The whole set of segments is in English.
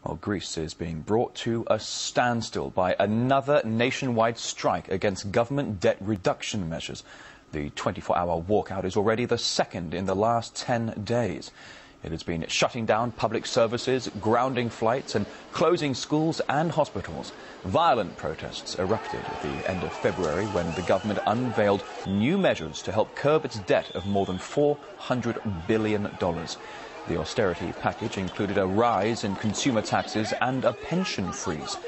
Well, Greece is being brought to a standstill by another nationwide strike against government debt reduction measures. The 24-hour walkout is already the second in the last 10 days. It has been shutting down public services, grounding flights and closing schools and hospitals. Violent protests erupted at the end of February when the government unveiled new measures to help curb its debt of more than $400 billion. The austerity package included a rise in consumer taxes and a pension freeze.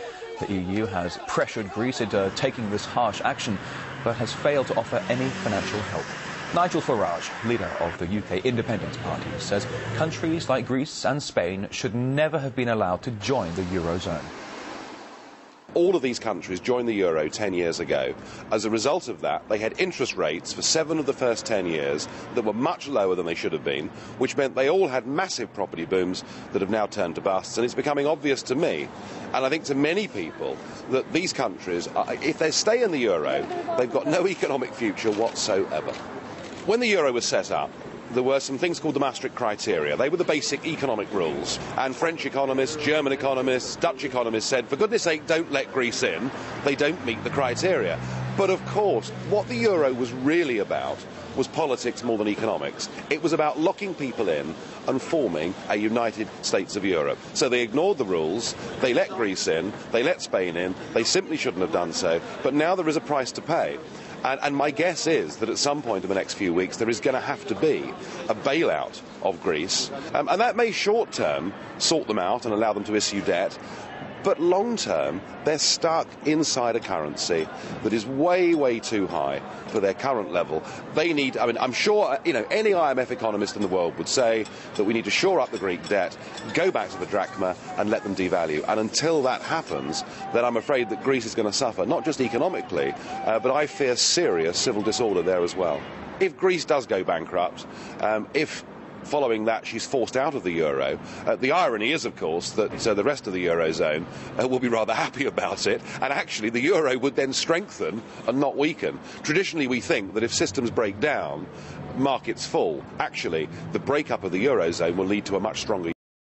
The EU has pressured Greece into taking this harsh action, but has failed to offer any financial help. Nigel Farage, leader of the UK Independence Party, says countries like Greece and Spain should never have been allowed to join the eurozone. All of these countries joined the euro 10 years ago. As a result of that, they had interest rates for 7 of the first 10 years that were much lower than they should have been, which meant they all had massive property booms that have now turned to busts. And it's becoming obvious to me, and I think to many people, that these countries, if they stay in the euro, they've got no economic future whatsoever. When the euro was set up, there were some things called the Maastricht criteria. They were the basic economic rules. And French economists, German economists, Dutch economists said, for goodness sake, don't let Greece in. They don't meet the criteria. But of course, what the euro was really about was politics more than economics. It was about locking people in and forming a United States of Europe. So they ignored the rules, they let Greece in, they let Spain in, they simply shouldn't have done so, but now there is a price to pay. And my guess is that at some point in the next few weeks there is going to have to be a bailout of Greece, and that may short-term sort them out and allow them to issue debt, but long-term they're stuck inside a currency that is way, way too high for their current level. They need, I'm sure, any IMF economist in the world would say that we need to shore up the Greek debt, go back to the drachma and let them devalue. And until that happens, then I'm afraid that Greece is going to suffer, not just economically, but I fear serious civil disorder there as well. If Greece does go bankrupt, if following that she's forced out of the euro, the irony is, of course, that the rest of the eurozone will be rather happy about it, and actually the euro would then strengthen and not weaken. Traditionally we think that if systems break down, markets fall. Actually, the breakup of the eurozone will lead to a much stronger